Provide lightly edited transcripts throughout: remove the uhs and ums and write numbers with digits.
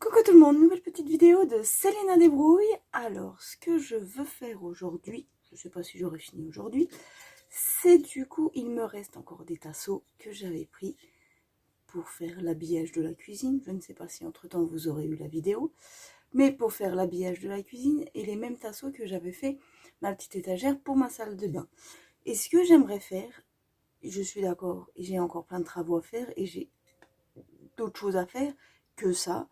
Coucou tout le monde, nouvelle petite vidéo de Selena Débrouille. Alors, ce que je veux faire aujourd'hui, je ne sais pas si j'aurai fini aujourd'hui, c'est du coup, il me reste encore des tasseaux que j'avais pris pour faire l'habillage de la cuisine. Je ne sais pas si entre-temps vous aurez eu la vidéo, mais pour faire l'habillage de la cuisine et les mêmes tasseaux que j'avais fait ma petite étagère pour ma salle de bain. Et ce que j'aimerais faire, je suis d'accord, j'ai encore plein de travaux à faire et j'ai d'autres choses à faire que ça.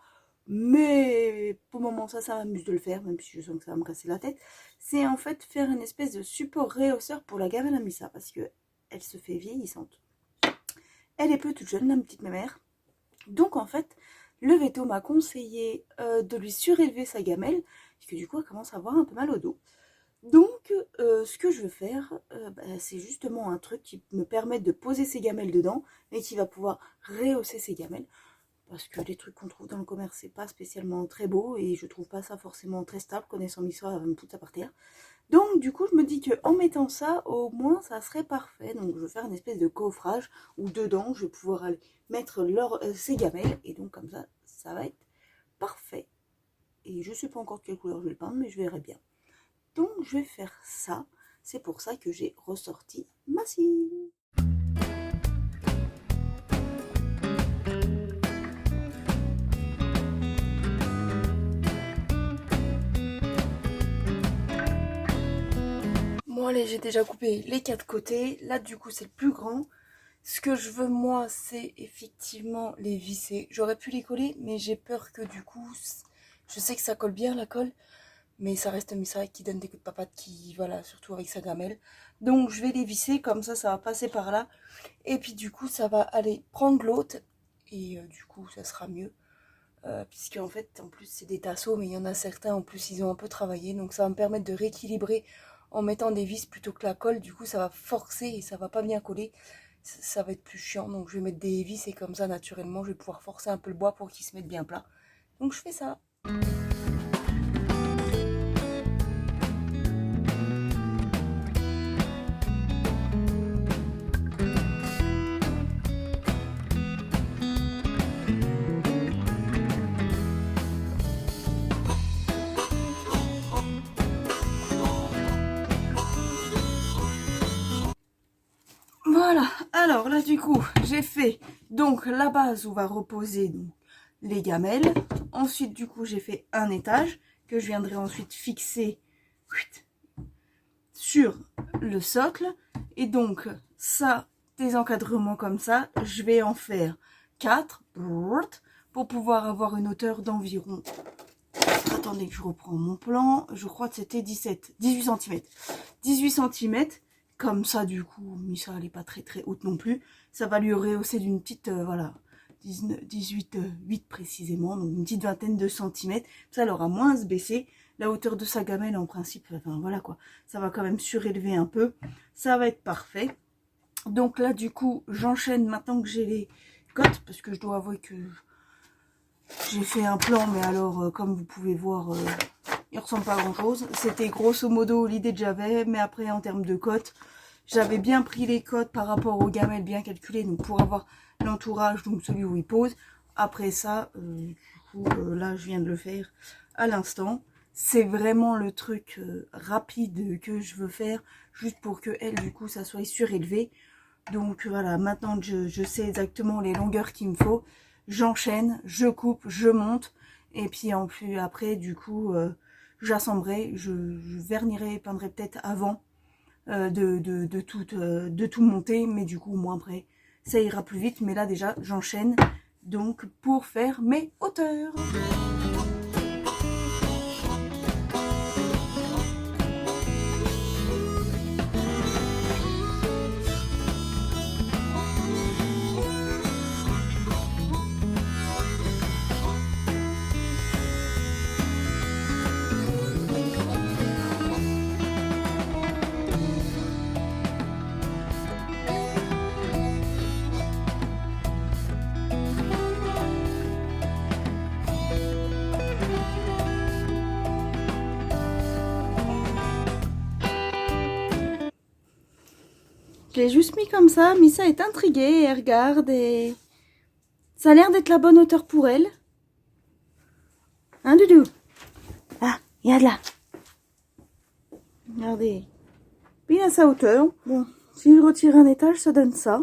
Mais pour le moment, ça m'amuse de le faire, même si je sens que ça va me casser la tête. C'est en fait faire une espèce de support réhausseur pour la gamelle Amissa, parce que elle se fait vieillissante. Elle est plus toute jeune, la petite mémère. Donc en fait, le veto m'a conseillé de lui surélever sa gamelle, parce que du coup, elle commence à avoir un peu mal au dos. Donc, ce que je veux faire, c'est justement un truc qui me permet de poser ses gamelles dedans, et qui va pouvoir rehausser ses gamelles. Parce que les trucs qu'on trouve dans le commerce, c'est pas spécialement très beau et je trouve pas ça forcément très stable. Connaissant Missa, elle va me foutre ça par terre. Donc du coup, je me dis qu'en mettant ça, au moins, ça serait parfait. Donc je vais faire une espèce de coffrage où dedans, je vais pouvoir aller mettre ces gamelles. Et donc comme ça va être parfait. Et je sais pas encore de quelle couleur je vais le peindre, mais je verrai bien. Donc je vais faire ça. C'est pour ça que j'ai ressorti ma scie. Bon allez, j'ai déjà coupé les 4 côtés. Là du coup c'est le plus grand. Ce que je veux moi c'est effectivement les visser. J'aurais pu les coller mais j'ai peur que du coup, je sais que ça colle bien la colle. Mais ça reste Missa qui donne des coups de papate qui, voilà, surtout avec sa gamelle. Donc je vais les visser comme ça va passer par là. Et puis du coup ça va aller prendre l'autre. Et du coup ça sera mieux. Puisque en fait en plus c'est des tasseaux mais il y en a certains en plus ils ont un peu travaillé. Donc ça va me permettre de rééquilibrer en mettant des vis plutôt que la colle. Du coup ça va forcer et ça va pas bien coller. Ça va être plus chiant. Donc je vais mettre des vis et comme ça naturellement je vais pouvoir forcer un peu le bois pour qu'il se mette bien plat. Donc je fais ça. Voilà, alors là du coup j'ai fait donc la base où va reposer donc, les gamelles. Ensuite du coup j'ai fait un étage que je viendrai ensuite fixer sur le socle. Et donc ça, des encadrements comme ça, je vais en faire 4 pour pouvoir avoir une hauteur d'environ... Attendez que je reprends mon plan, je crois que c'était 18 cm. 18 cm. Comme ça, du coup, Missa, elle n'est pas très haute non plus. Ça va lui rehausser d'une petite, voilà, 8 précisément, donc une petite vingtaine de centimètres. Ça, elle aura moins à se baisser. La hauteur de sa gamelle, en principe, enfin voilà quoi, ça va quand même surélever un peu. Ça va être parfait. Donc là, du coup, j'enchaîne maintenant que j'ai les cotes, parce que je dois avouer que j'ai fait un plan, mais alors, comme vous pouvez voir... il ressemble pas à grand chose. C'était grosso modo l'idée que j'avais, mais après en termes de cotes, j'avais bien pris les cotes par rapport aux gamelles bien calculées, donc pour avoir l'entourage, donc celui où il pose. Après ça, du coup, là je viens de le faire à l'instant. C'est vraiment le truc rapide que je veux faire, juste pour que elle, du coup, ça soit surélevé. Donc voilà, maintenant que je sais exactement les longueurs qu'il me faut, j'enchaîne, je coupe, je monte, et puis en plus après, du coup, j'assemblerai, je vernirai, peindrai peut-être avant de tout monter, mais du coup, moi après, ça ira plus vite. Mais là déjà, j'enchaîne donc pour faire mes hauteurs. Je l'ai juste mis comme ça. Missa est intriguée, elle regarde et ça a l'air d'être la bonne hauteur pour elle. Hein, Doudou? Ah, regarde là. Regardez. Pile à sa hauteur. Bon, si je retire un étage, ça donne ça.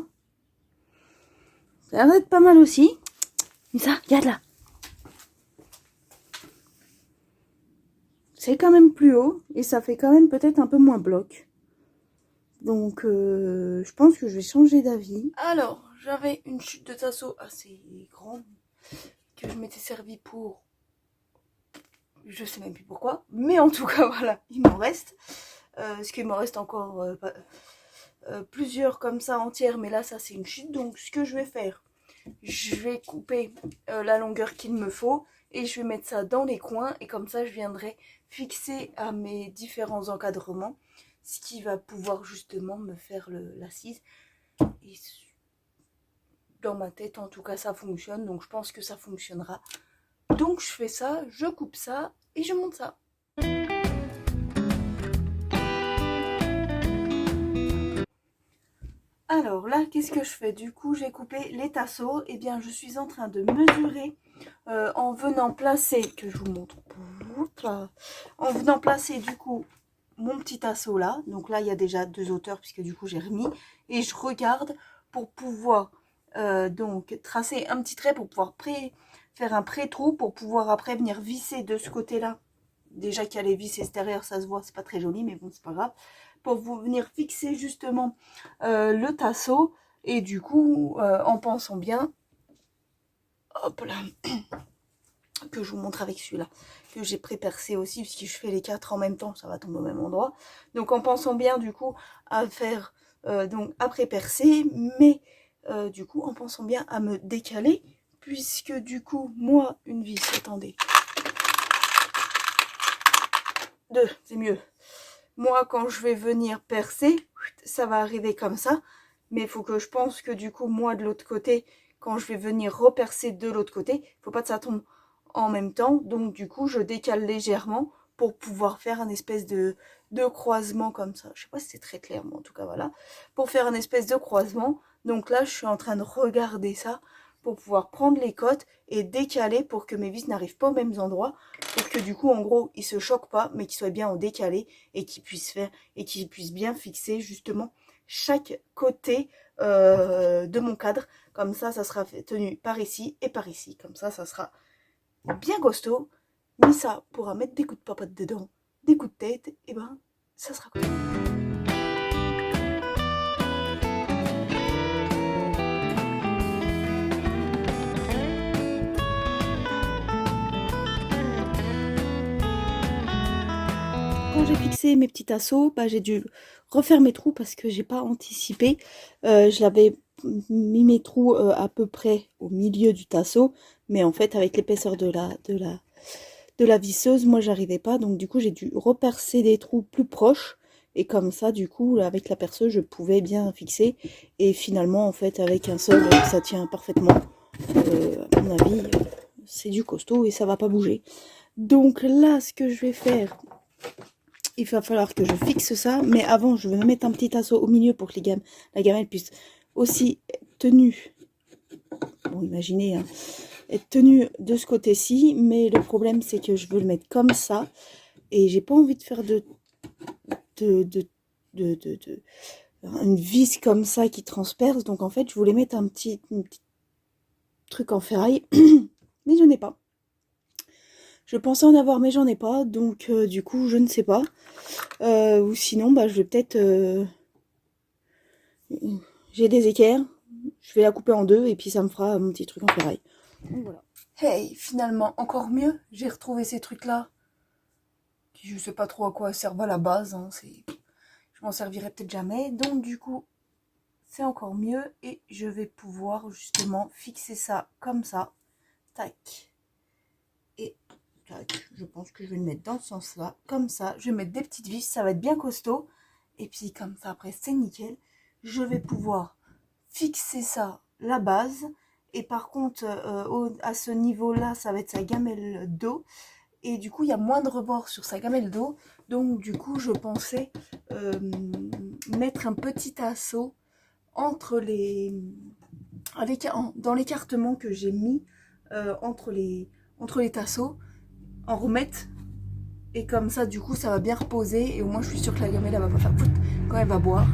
Ça a l'air d'être pas mal aussi. Mais ça, regarde là. C'est quand même plus haut et ça fait quand même peut-être un peu moins bloc. Donc, je pense que je vais changer d'avis. Alors, j'avais une chute de tasseau assez grande que je m'étais servi pour... Je sais même plus pourquoi. Mais en tout cas, voilà, il m'en reste. Ce qu'il m'en reste encore plusieurs comme ça entières. Mais là, ça, c'est une chute. Donc, ce que je vais faire, je vais couper la longueur qu'il me faut. Et je vais mettre ça dans les coins. Et comme ça, je viendrai fixer à mes différents encadrements. Ce qui va pouvoir justement me faire l'assise. Et dans ma tête, en tout cas, ça fonctionne. Donc, je pense que ça fonctionnera. Donc, je fais ça, je coupe ça et je monte ça. Alors là, qu'est-ce que je fais? Du coup, j'ai coupé les tasseaux. Et bien, je suis en train de mesurer en venant placer, que je vous montre, en venant placer du coup mon petit tasseau là. Donc là, il y a déjà 2 hauteurs puisque du coup, j'ai remis. Et je regarde pour pouvoir donc tracer un petit trait pour pouvoir faire un pré-trou pour pouvoir après venir visser de ce côté-là. Déjà qu'il y a les vis extérieures, ça se voit, c'est pas très joli, mais bon, c'est pas grave. Pour vous venir fixer justement le tasseau. Et du coup, en pensant bien, hop là, que je vous montre avec celui-là, que j'ai pré-percé aussi, puisque je fais les 4 en même temps, ça va tomber au même endroit. Donc en pensant bien du coup à faire, donc à pré-percer, mais du coup en pensant bien à me décaler, puisque du coup, moi, une vis, attendez, 2, c'est mieux. Moi, quand je vais venir percer, ça va arriver comme ça. Mais il faut que je pense que du coup, moi, de l'autre côté, quand je vais venir repercer de l'autre côté, il ne faut pas que ça tombe en même temps. Donc, du coup, je décale légèrement pour pouvoir faire un espèce de croisement comme ça. Je ne sais pas si c'est très clair, mais en tout cas, voilà. Pour faire un espèce de croisement. Donc là, je suis en train de regarder ça pour pouvoir prendre les côtes et décaler pour que mes vis n'arrivent pas aux mêmes endroits, pour que du coup en gros ils se choquent pas mais qu'ils soient bien en décalé et qu'ils puissent bien fixer justement chaque côté de mon cadre. Comme ça sera tenu par ici et par ici, comme ça sera bien costaud. Mais ça pourra mettre des coups de papote dedans, des coups de tête, et ben ça sera cool. Quand j'ai fixé mes petits tasseaux, bah, j'ai dû refaire mes trous parce que j'ai pas anticipé. Je l'avais mis mes trous à peu près au milieu du tasseau, mais en fait avec l'épaisseur de la visseuse, moi j'arrivais pas, donc du coup j'ai dû repercer des trous plus proches. Et comme ça, du coup, avec la perceuse, je pouvais bien fixer. Et finalement, en fait, avec un seul, ça tient parfaitement. À mon avis, c'est du costaud et ça va pas bouger. Donc là, ce que je vais faire, il va falloir que je fixe ça, mais avant je vais me mettre un petit tasseau au milieu pour que la gamelle puisse aussi être tenue, bon imaginez, hein, être tenue de ce côté-ci, mais le problème c'est que je veux le mettre comme ça, et j'ai pas envie de faire une vis comme ça qui transperce, donc en fait je voulais mettre un petit truc en ferraille, mais je n'ai pas. Je pensais en avoir, mais j'en ai pas, donc du coup, je ne sais pas. Ou sinon, bah, je vais peut-être... j'ai des équerres, je vais la couper en 2, et puis ça me fera mon petit truc en ferraille. Donc voilà. Hey, finalement, encore mieux, j'ai retrouvé ces trucs-là, qui je sais pas trop à quoi servent à la base, hein, je m'en servirai peut-être jamais, donc du coup, c'est encore mieux, et je vais pouvoir justement fixer ça comme ça, tac, et... je pense que je vais le mettre dans ce sens là, comme ça, je vais mettre des petites vis, ça va être bien costaud, et puis comme ça après c'est nickel. Je vais pouvoir fixer ça, la base, et par contre à ce niveau là ça va être sa gamelle d'eau, et du coup il y a moins de rebord sur sa gamelle d'eau, donc du coup je pensais mettre un petit tasseau entre dans l'écartement que j'ai mis entre les tasseaux, en remettre. Et comme ça, du coup, ça va bien reposer. Et au moins, je suis sûre que la gamelle, elle va pas faire pout quand elle va boire.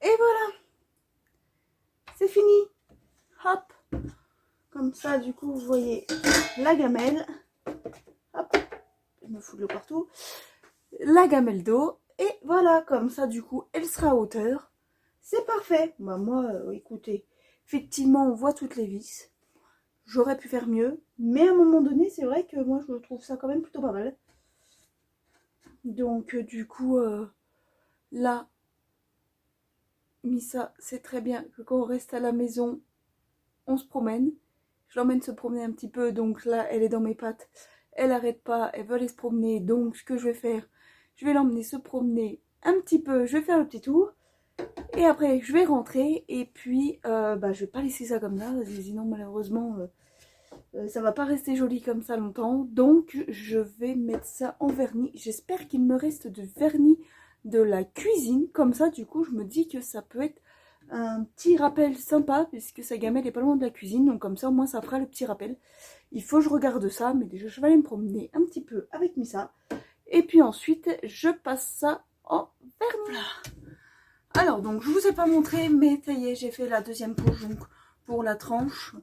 Et voilà. C'est fini. Hop. Comme ça, du coup, vous voyez la gamelle. Hop. Je me fous de l'eau partout. La gamelle d'eau. Et voilà, comme ça, du coup, elle sera à hauteur. C'est parfait. Bah, moi, écoutez, effectivement, on voit toutes les vis. J'aurais pu faire mieux, mais à un moment donné, c'est vrai que moi, je trouve ça quand même plutôt pas mal. Donc, du coup, là, Missa, c'est très bien que quand on reste à la maison, on se promène. Je l'emmène se promener un petit peu, donc là, elle est dans mes pattes. Elle n'arrête pas, elle veut aller se promener. Donc, ce que je vais faire, je vais l'emmener se promener un petit peu. Je vais faire le petit tour. Et après, je vais rentrer. Et puis, je vais pas laisser ça comme ça. Sinon, malheureusement... ça va pas rester joli comme ça longtemps, donc je vais mettre ça en vernis. J'espère qu'il me reste de vernis de la cuisine, comme ça du coup je me dis que ça peut être un petit rappel sympa, puisque sa gamelle est pas loin de la cuisine, donc comme ça au moins ça fera le petit rappel. Il faut que je regarde ça, mais déjà je vais aller me promener un petit peu avec Missa, et puis ensuite je passe ça en vernis. Alors donc je vous ai pas montré, mais ça y est, j'ai fait la deuxième couche donc pour la tranche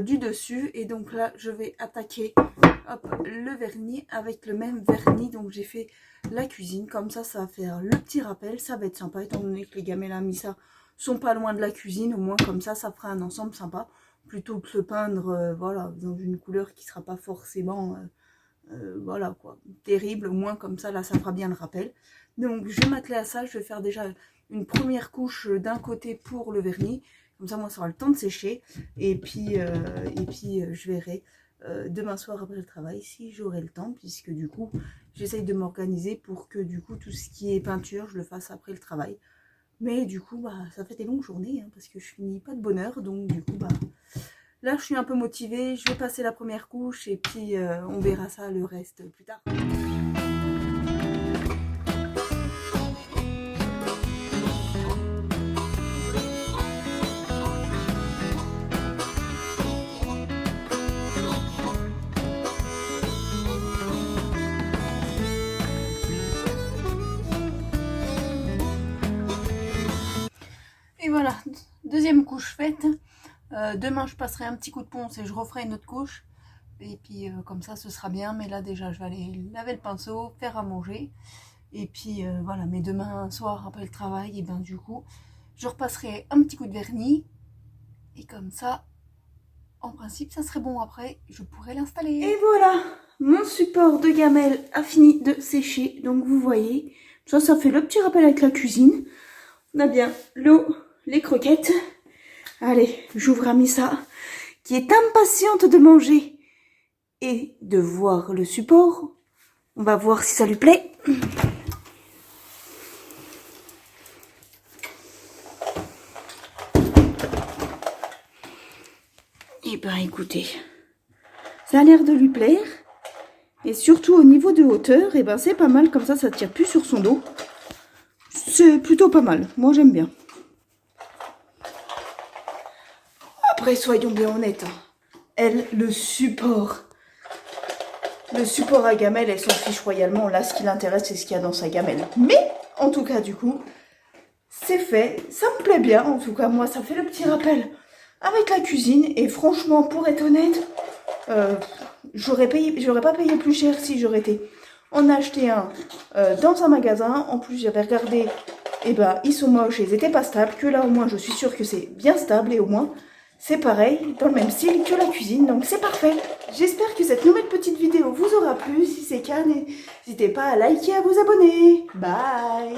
du dessus, et donc là je vais attaquer le vernis avec le même vernis. Donc j'ai fait la cuisine, comme ça ça va faire le petit rappel, ça va être sympa étant donné que les gamelles à Missa sont pas loin de la cuisine. Au moins comme ça fera un ensemble sympa plutôt que de peindre voilà, dans une couleur qui sera pas forcément voilà quoi, terrible. Au moins comme ça là ça fera bien le rappel. Donc je vais m'atteler à ça, je vais faire déjà une première couche d'un côté pour le vernis. Comme ça, moi, ça aura le temps de sécher. Et puis je verrai demain soir après le travail si j'aurai le temps. Puisque du coup, j'essaye de m'organiser pour que du coup, tout ce qui est peinture, je le fasse après le travail. Mais du coup, ça fait des longues journées. Hein, parce que je finis pas de bonne heure. Donc du coup, là, je suis un peu motivée. Je vais passer la première couche. Et puis, on verra ça le reste plus tard. Et voilà, deuxième couche faite. Demain, je passerai un petit coup de ponce et je referai une autre couche. Et puis, comme ça, ce sera bien. Mais là, déjà, je vais aller laver le pinceau, faire à manger. Et puis, voilà. Mais demain soir, après le travail, et ben du coup, je repasserai un petit coup de vernis. Et comme ça, en principe, ça serait bon après. Je pourrais l'installer. Et voilà, mon support de gamelle a fini de sécher. Donc, vous voyez, ça fait le petit rappel avec la cuisine. On a bien l'eau, les croquettes. Allez, j'ouvre à Missa, qui est impatiente de manger et de voir le support. On va voir si ça lui plaît. Eh ben, écoutez, ça a l'air de lui plaire. Et surtout au niveau de hauteur, eh ben, c'est pas mal. Comme ça, ça ne tire plus sur son dos. C'est plutôt pas mal. Moi, j'aime bien. Après, soyons bien honnêtes. Elle, le support à gamelle, elle s'en fiche royalement. Là, ce qui l'intéresse, c'est ce qu'il y a dans sa gamelle. Mais, en tout cas, du coup, c'est fait. Ça me plaît bien. En tout cas, moi, ça fait le petit rappel avec la cuisine. Et franchement, pour être honnête, j'aurais pas payé plus cher si j'aurais été en acheter un dans un magasin. En plus, j'avais regardé, et ben, ils sont moches, ils étaient pas stables. Que là, au moins, je suis sûre que c'est bien stable. Et au moins, c'est pareil, dans le même style que la cuisine, donc c'est parfait. J'espère que cette nouvelle petite vidéo vous aura plu. Si c'est le cas, n'hésitez pas à liker et à vous abonner. Bye!